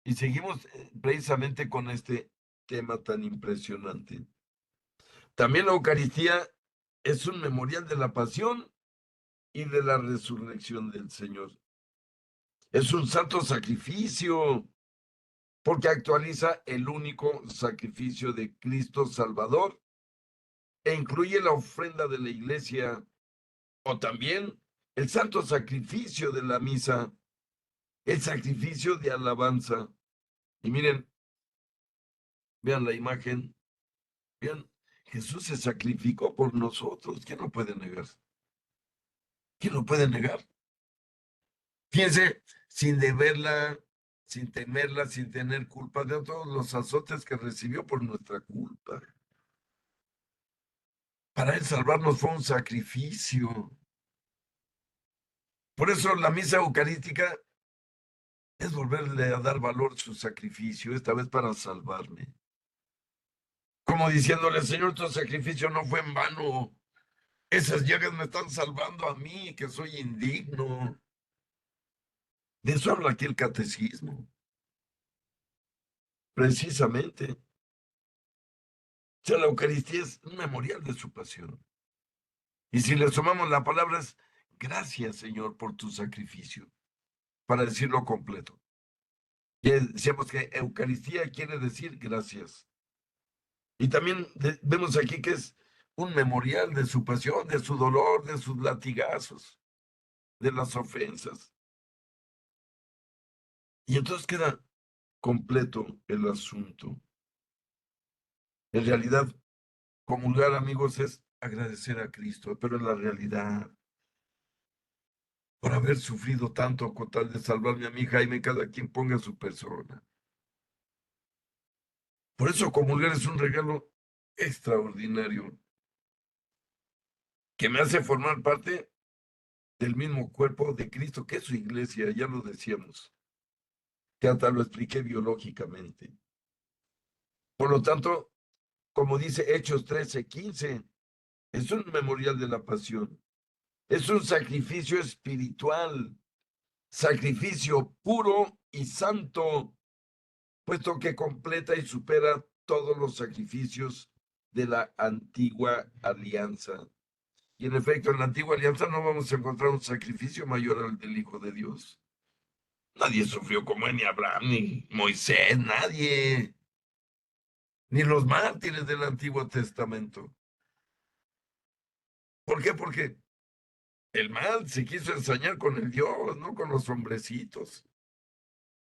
A: y seguimos precisamente con este tema tan impresionante. También la Eucaristía es un memorial de la pasión y de la resurrección del Señor. Es un santo sacrificio porque actualiza el único sacrificio de Cristo Salvador e incluye la ofrenda de la iglesia o también el santo sacrificio de la misa, el sacrificio de alabanza. Y miren, vean la imagen, vean, Jesús se sacrificó por nosotros. ¿Quién lo puede negar? ¿Quién lo puede negar? Fíjense, sin deberla, sin temerla, sin tener culpa de todos los azotes que recibió por nuestra culpa. Para él salvarnos fue un sacrificio. Por eso la misa eucarística es volverle a dar valor a su sacrificio, esta vez para salvarme. Como diciéndole, Señor, tu sacrificio no fue en vano. Esas llagas me están salvando a mí, que soy indigno. De eso habla aquí el catecismo. Precisamente. O sea, la Eucaristía es un memorial de su pasión. Y si le sumamos la palabra es, gracias, Señor, por tu sacrificio, para decirlo completo. Y decíamos que Eucaristía quiere decir gracias. Y también vemos aquí que es un memorial de su pasión, de su dolor, de sus latigazos, de las ofensas. Y entonces queda completo el asunto. En realidad, comulgar, amigos, es agradecer a Cristo, pero en la realidad, por haber sufrido tanto con tal de salvarme a mi Jaime, cada quien ponga su persona. Por eso comulgar es un regalo extraordinario que me hace formar parte del mismo cuerpo de Cristo, que es su iglesia, ya lo decíamos, que hasta lo expliqué biológicamente. Por lo tanto, como dice Hechos 13:15, es un memorial de la pasión, es un sacrificio espiritual, sacrificio puro y santo, puesto que completa y supera todos los sacrificios de la antigua alianza. Y en efecto, en la antigua alianza no vamos a encontrar un sacrificio mayor al del Hijo de Dios. Nadie sufrió como ni Abraham, ni Moisés, nadie, ni los mártires del Antiguo Testamento. ¿Por qué? Porque el mal se quiso ensañar con el Dios, no con los hombrecitos.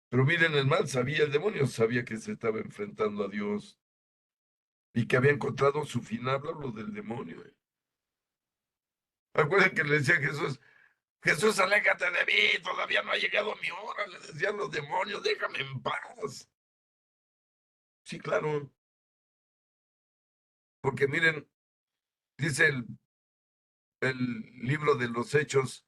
A: Pero miren, el mal sabía, el demonio sabía que se estaba enfrentando a Dios y que había encontrado su final, hablo del demonio. Acuérdense que le decía a Jesús, Jesús, aléjate de mí, todavía no ha llegado mi hora, le decían los demonios, déjame en paz. Sí, claro, porque miren, dice el libro de los Hechos,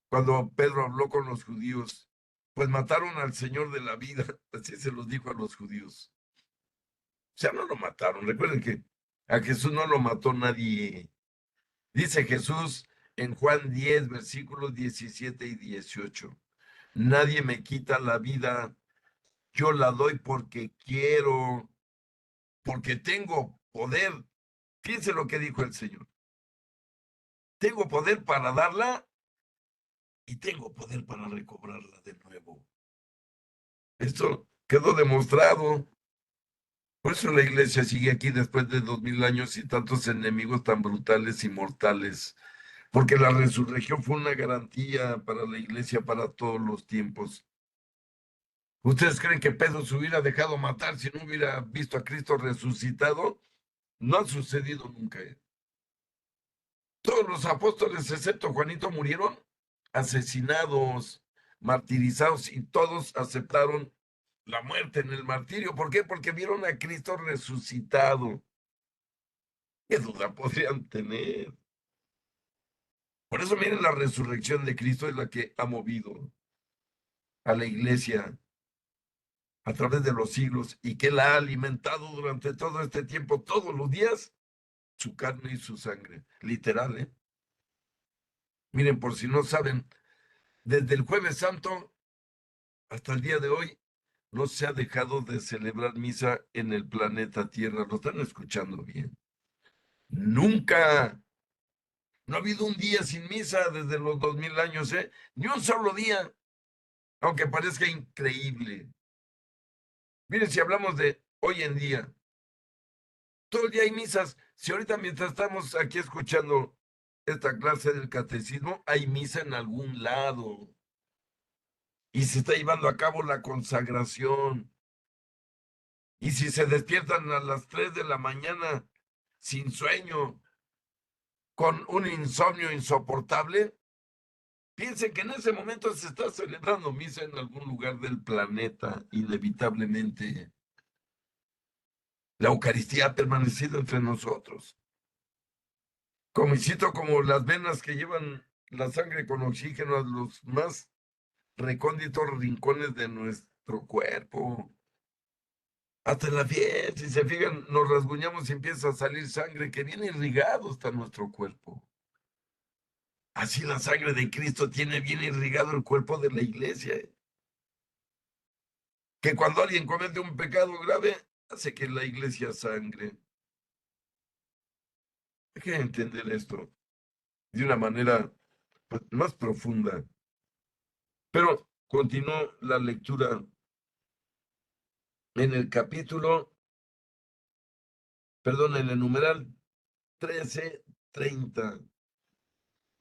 A: cuando Pedro habló con los judíos, pues mataron al Señor de la vida, así se los dijo a los judíos. O sea, no lo mataron. Recuerden que a Jesús no lo mató nadie. Dice Jesús en Juan 10, versículos 17 y 18. Nadie me quita la vida, yo la doy porque quiero, porque tengo poder. Fíjense lo que dijo el Señor. Tengo poder para darla y tengo poder para recobrarla de nuevo. Esto quedó demostrado. Por eso la iglesia sigue aquí después de 2000 años y tantos enemigos tan brutales y mortales. Porque la resurrección fue una garantía para la iglesia para todos los tiempos. ¿Ustedes creen que Pedro se hubiera dejado matar si no hubiera visto a Cristo resucitado? No ha sucedido nunca. Todos los apóstoles, excepto Juanito, murieron asesinados, martirizados, y todos aceptaron la muerte en el martirio. ¿Por qué? Porque vieron a Cristo resucitado. ¿Qué duda podrían tener? Por eso miren, la resurrección de Cristo es la que ha movido a la iglesia a través de los siglos y que la ha alimentado durante todo este tiempo, todos los días, su carne y su sangre. Literal, ¿eh? Miren, por si no saben, desde el Jueves Santo hasta el día de hoy, no se ha dejado de celebrar misa en el planeta Tierra. Lo están escuchando bien. Nunca. No ha habido un día sin misa desde los 2000 años, ¿eh? Ni un solo día, aunque parezca increíble. Miren, si hablamos de hoy en día, todo el día hay misas. Si ahorita mientras estamos aquí escuchando esta clase del catecismo, hay misa en algún lado y se está llevando a cabo la consagración. Y si se despiertan a las 3 de la mañana sin sueño, con un insomnio insoportable, piensen que en ese momento se está celebrando misa en algún lugar del planeta, inevitablemente. La Eucaristía ha permanecido entre nosotros. Como las venas que llevan la sangre con oxígeno a los más recónditos rincones de nuestro cuerpo. Hasta en la piel, si se fijan, nos rasguñamos y empieza a salir sangre que viene irrigado hasta nuestro cuerpo. Así la sangre de Cristo tiene bien irrigado el cuerpo de la iglesia, ¿eh? Que cuando alguien comete un pecado grave, hace que la iglesia sangre. Hay que entender esto de una manera, pues, más profunda. Pero continuó la lectura en el capítulo, perdón, en el numeral 13:30.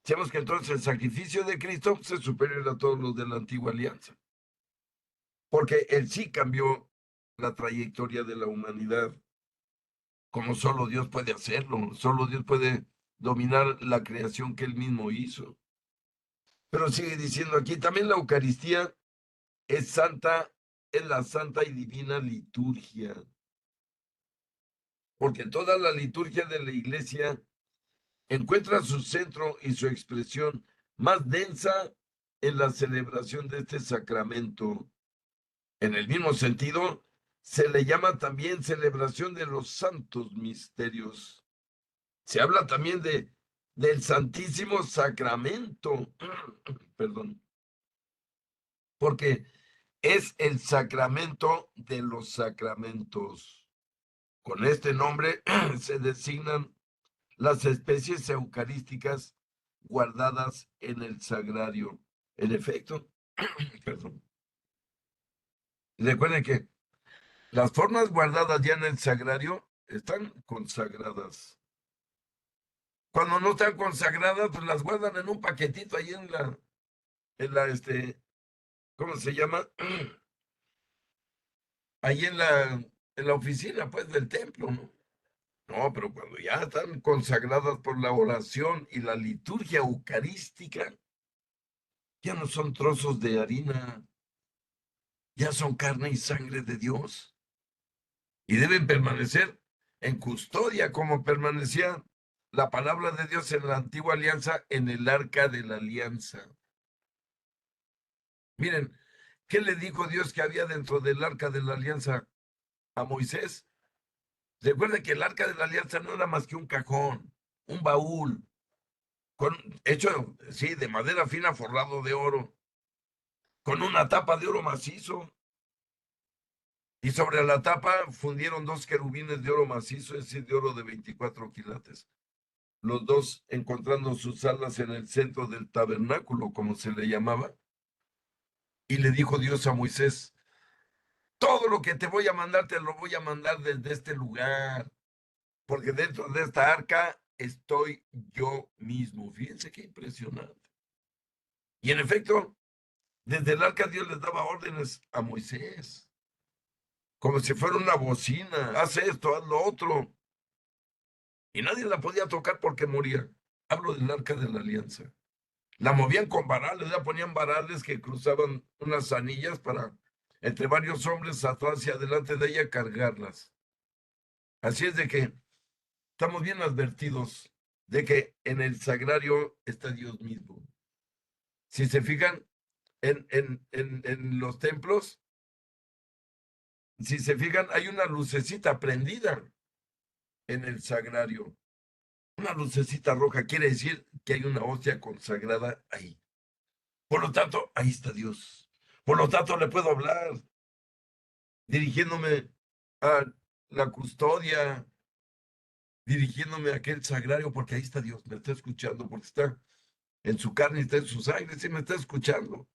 A: Sabemos que entonces el sacrificio de Cristo es superior a todos los de la antigua alianza, porque él sí cambió la trayectoria de la humanidad, como solo Dios puede hacerlo, solo Dios puede dominar la creación que él mismo hizo. Pero sigue diciendo aquí, también la Eucaristía es santa, es la santa y divina liturgia, porque toda la liturgia de la iglesia encuentra su centro y su expresión más densa en la celebración de este sacramento. En el mismo sentido, se le llama también celebración de los santos misterios. Se habla también del Santísimo Sacramento, perdón, porque es el sacramento de los sacramentos. Con este nombre se designan las especies eucarísticas guardadas en el sagrario. En efecto, perdón. Recuerden que las formas guardadas ya en el sagrario están consagradas. Cuando no están consagradas, pues las guardan en un paquetito ahí ¿cómo se llama? Ahí en la oficina, pues, del templo, ¿no? No, pero cuando ya están consagradas por la oración y la liturgia eucarística, ya no son trozos de harina, ya son carne y sangre de Dios. Y deben permanecer en custodia, como permanecía la palabra de Dios en la antigua alianza, en el arca de la alianza. Miren, ¿qué le dijo Dios que había dentro del arca de la alianza a Moisés? Recuerda que el arca de la alianza no era más que un cajón, un baúl, con, hecho, sí, de madera fina forrado de oro, con una tapa de oro macizo. Y sobre la tapa fundieron dos querubines de oro macizo, es decir, de oro de 24 quilates. Los dos encontrando sus alas en el centro del tabernáculo, como se le llamaba. Y le dijo Dios a Moisés, Todo lo que te voy a mandar, te lo voy a mandar desde este lugar, porque dentro de esta arca estoy yo mismo. Fíjense qué impresionante. Y en efecto, desde el arca Dios les daba órdenes a Moisés, como si fuera una bocina. Haz esto, haz lo otro. Y nadie la podía tocar porque moría. Hablo del arca de la alianza. La movían con varales, ya ponían varales que cruzaban unas anillas para, entre varios hombres, atrás y adelante de ella, cargarlas. Así es de que estamos bien advertidos de que en el sagrario está Dios mismo. Si se fijan en los templos, si se fijan, hay una lucecita prendida en el sagrario. Una lucecita roja quiere decir que hay una hostia consagrada ahí. Por lo tanto, ahí está Dios. Por lo tanto, le puedo hablar dirigiéndome a la custodia, dirigiéndome a aquel sagrario, porque ahí está Dios, me está escuchando, porque está en su carne, está en su sangre, sí me está escuchando,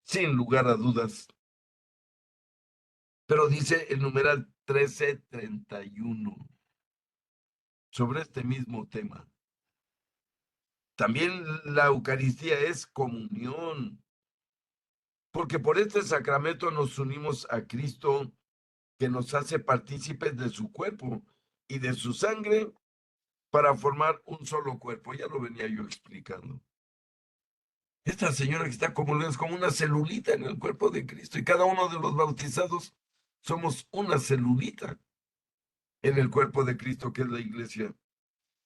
A: sin lugar a dudas. Pero dice el numeral 1331 sobre este mismo tema. También la Eucaristía es comunión, porque por este sacramento nos unimos a Cristo, que nos hace partícipes de su cuerpo y de su sangre para formar un solo cuerpo. Ya lo venía yo explicando. Esta señora que está como es como una celulita en el cuerpo de Cristo, y cada uno de los bautizados somos una celulita en el cuerpo de Cristo, que es la iglesia.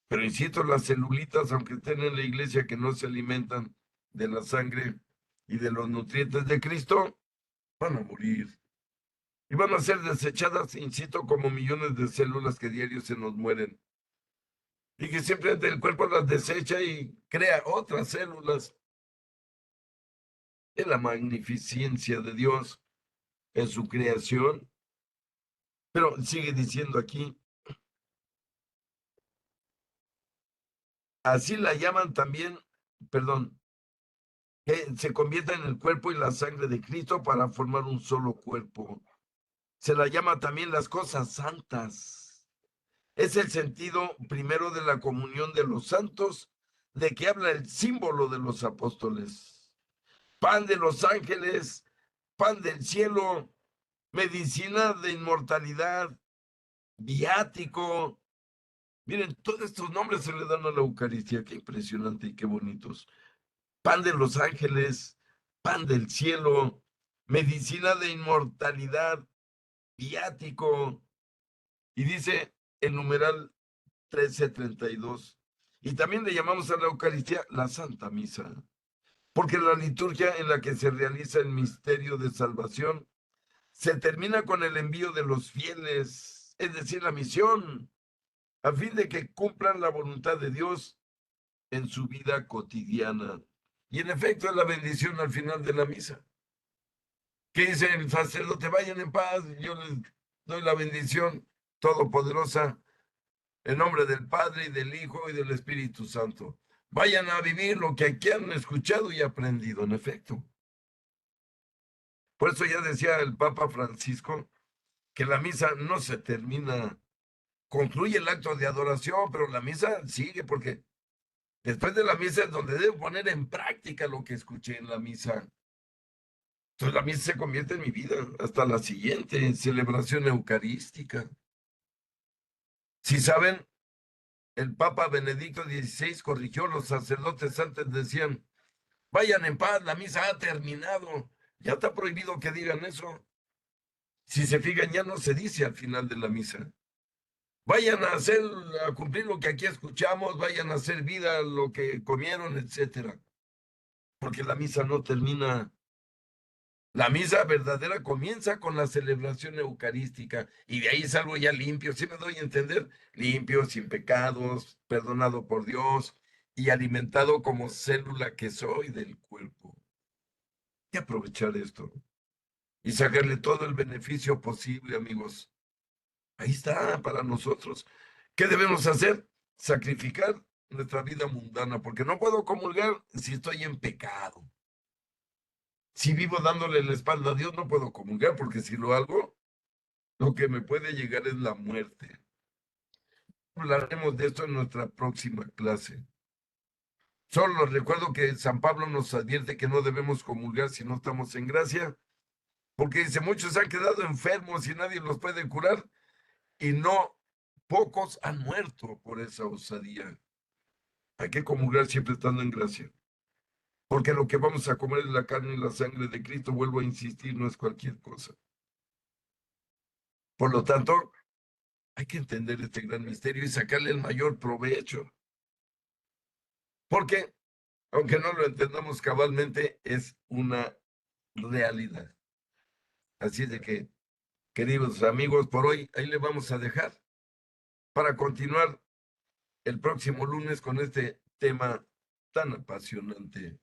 A: Pero insisto, las celulitas, aunque estén en la iglesia, que no se alimentan de la sangre y de los nutrientes de Cristo, van a morir. Y van a ser desechadas, insisto, como millones de células que diarios se nos mueren. Y que simplemente el cuerpo las desecha y crea otras células. Es la magnificencia de Dios en su creación. Pero sigue diciendo aquí, así la llaman también, perdón, que se convierta en el cuerpo y la sangre de Cristo para formar un solo cuerpo. Se la llama también las cosas santas. Es el sentido primero de la comunión de los santos, de que habla el símbolo de los apóstoles. Pan de los ángeles, pan del cielo, medicina de inmortalidad, viático. Miren, todos estos nombres se le dan a la Eucaristía. Qué impresionante y qué bonitos. Pan de los ángeles, pan del cielo, medicina de inmortalidad, viático. Y dice el numeral 1332. Y también le llamamos a la Eucaristía la Santa Misa, porque la liturgia en la que se realiza el misterio de salvación se termina con el envío de los fieles, es decir, la misión, a fin de que cumplan la voluntad de Dios en su vida cotidiana. Y en efecto es la bendición al final de la misa. Que dice el sacerdote, vayan en paz, yo les doy la bendición todopoderosa en nombre del Padre y del Hijo y del Espíritu Santo. Vayan a vivir lo que aquí han escuchado y aprendido, en efecto. Por eso ya decía el Papa Francisco que la misa no se termina, concluye el acto de adoración, pero la misa sigue, porque después de la misa es donde debo poner en práctica lo que escuché en la misa. Entonces la misa se convierte en mi vida hasta la siguiente celebración eucarística. Si saben, el Papa Benedicto XVI corrigió, los sacerdotes antes decían, vayan en paz, la misa ha terminado. Ya está prohibido que digan eso. Si se fijan, ya no se dice al final de la misa. Vayan a hacer, a cumplir lo que aquí escuchamos, vayan a hacer vida lo que comieron, etcétera. Porque la misa no termina. La misa verdadera comienza con la celebración eucarística y de ahí salgo ya limpio, ¿sí me doy a entender? Limpio, sin pecados, perdonado por Dios y alimentado como célula que soy del cuerpo. Hay que aprovechar esto y sacarle todo el beneficio posible, amigos. Ahí está para nosotros. ¿Qué debemos hacer? Sacrificar nuestra vida mundana, porque no puedo comulgar si estoy en pecado. Si vivo dándole la espalda a Dios, no puedo comulgar, porque si lo hago, lo que me puede llegar es la muerte. Hablaremos de esto en nuestra próxima clase. Solo recuerdo que San Pablo nos advierte que no debemos comulgar si no estamos en gracia, porque dice, muchos han quedado enfermos y nadie los puede curar, y no pocos han muerto por esa osadía. Hay que comulgar siempre estando en gracia, porque lo que vamos a comer es la carne y la sangre de Cristo, vuelvo a insistir, no es cualquier cosa. Por lo tanto, hay que entender este gran misterio y sacarle el mayor provecho, porque aunque no lo entendamos cabalmente, es una realidad. Así de que, queridos amigos, por hoy ahí le vamos a dejar para continuar el próximo lunes con este tema tan apasionante,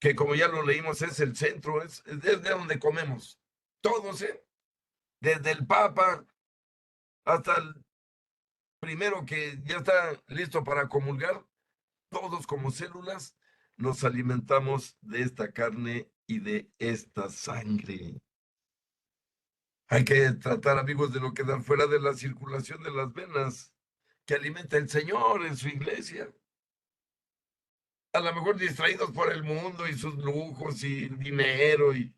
A: que como ya lo leímos es el centro, es desde donde comemos, todos, desde el Papa hasta el primero que ya está listo para comulgar, todos como células nos alimentamos de esta carne y de esta sangre. Hay que tratar, amigos, de no quedar fuera de la circulación de las venas que alimenta el Señor en su iglesia. A lo mejor distraídos por el mundo y sus lujos y el dinero y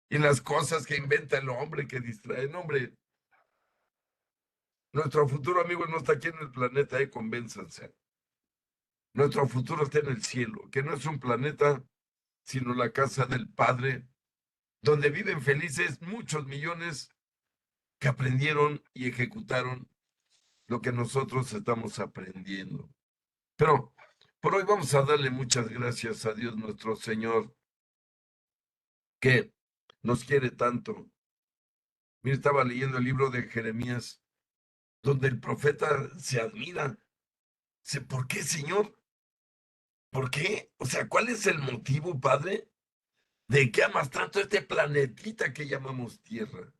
A: las cosas que inventa el hombre que distraen. Hombre, nuestro futuro, amigos, no está aquí en el planeta, convénzanse. Nuestro futuro está en el cielo, que no es un planeta, sino la casa del Padre, donde viven felices muchos millones que aprendieron y ejecutaron lo que nosotros estamos aprendiendo. Pero por hoy vamos a darle muchas gracias a Dios nuestro Señor, que nos quiere tanto. Mira, estaba leyendo el libro de Jeremías, donde el profeta se admira. Dice, ¿por qué, Señor? ¿Por qué? O sea, ¿cuál es el motivo, Padre, de que amas tanto este planetita que llamamos Tierra?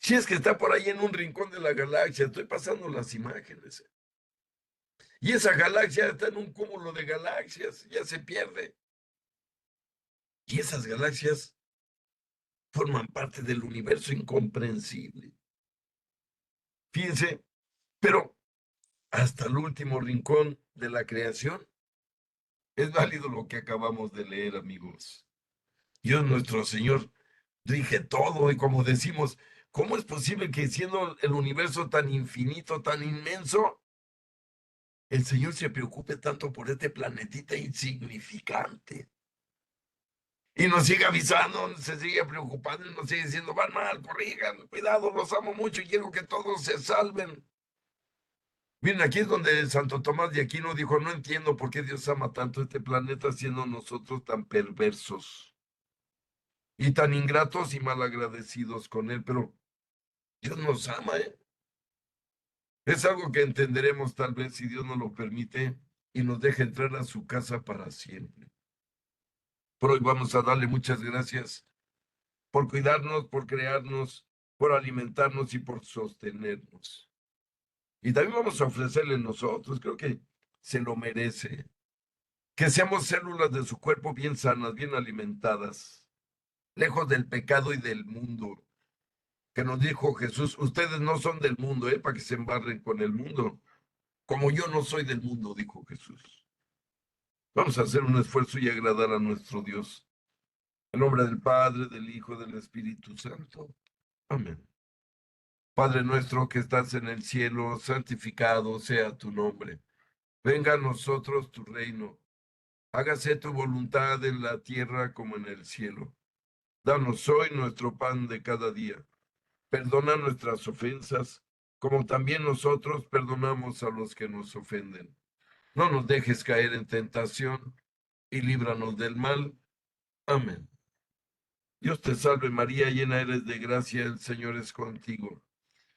A: Si es que está por ahí en un rincón de la galaxia, estoy pasando las imágenes. Y esa galaxia está en un cúmulo de galaxias, ya se pierde. Y esas galaxias forman parte del universo incomprensible. Fíjense, pero hasta el último rincón de la creación es válido lo que acabamos de leer, amigos. Dios nuestro Señor rige todo y como decimos, ¿cómo es posible que siendo el universo tan infinito, tan inmenso, el Señor se preocupe tanto por este planetita insignificante? Y nos sigue avisando, se sigue preocupando y nos sigue diciendo, van mal, corrijan, cuidado, los amo mucho y quiero que todos se salven. Miren, aquí es donde Santo Tomás de Aquino dijo, no entiendo por qué Dios ama tanto este planeta siendo nosotros tan perversos y tan ingratos y malagradecidos con él, pero Dios nos ama, ¿eh? Es algo que entenderemos tal vez si Dios nos lo permite y nos deja entrar a su casa para siempre. Por hoy vamos a darle muchas gracias por cuidarnos, por crearnos, por alimentarnos y por sostenernos. Y también vamos a ofrecerle nosotros, creo que se lo merece, que seamos células de su cuerpo bien sanas, bien alimentadas, lejos del pecado y del mundo, que nos dijo Jesús, ustedes no son del mundo, para que se embarren con el mundo, como yo no soy del mundo, dijo Jesús. Vamos a hacer un esfuerzo y agradar a nuestro Dios. En nombre del Padre, del Hijo, del Espíritu Santo. Amén. Padre nuestro que estás en el cielo, santificado sea tu nombre. Venga a nosotros tu reino. Hágase tu voluntad en la tierra como en el cielo. Danos hoy nuestro pan de cada día. Perdona nuestras ofensas, como también nosotros perdonamos a los que nos ofenden. No nos dejes caer en tentación y líbranos del mal. Amén. Dios te salve María, llena eres de gracia, el Señor es contigo.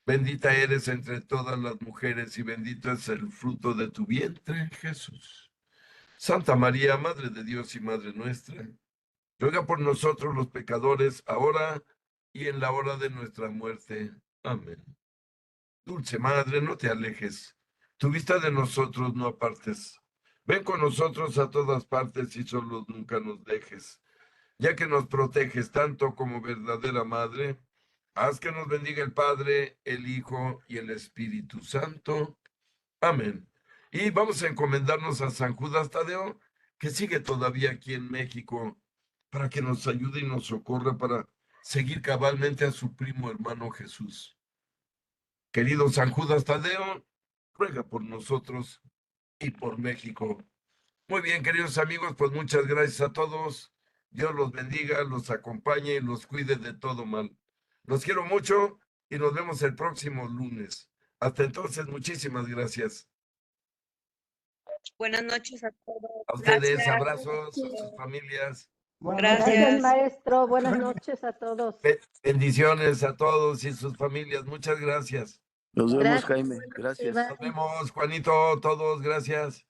A: Bendita eres entre todas las mujeres y bendito es el fruto de tu vientre, Jesús. Santa María, Madre de Dios y Madre nuestra, ruega por nosotros los pecadores, ahora y en la hora de nuestra muerte. Amén. Dulce Madre, no te alejes, tu vista de nosotros no apartes. Ven con nosotros a todas partes y solo nunca nos dejes. Ya que nos proteges tanto como verdadera madre, haz que nos bendiga el Padre, el Hijo y el Espíritu Santo. Amén. Y vamos a encomendarnos a San Judas Tadeo, que sigue todavía aquí en México, para que nos ayude y nos socorra para seguir cabalmente a su primo hermano Jesús. Querido San Judas Tadeo, ruega por nosotros y por México. Muy bien, queridos amigos, pues muchas gracias a todos. Dios los bendiga, los acompañe y los cuide de todo mal. Los quiero mucho y nos vemos el próximo lunes. Hasta entonces, muchísimas gracias.
B: Buenas noches a todos.
A: A ustedes,
B: Gracias.
A: abrazos a sus familias.
C: Gracias,
B: Gracias.
C: maestro. Buenas noches a todos.
A: Bendiciones a todos y sus familias. Muchas gracias.
D: Nos vemos,
C: Gracias.
D: Jaime. Gracias.
A: Nos vemos, Juanito, todos, gracias.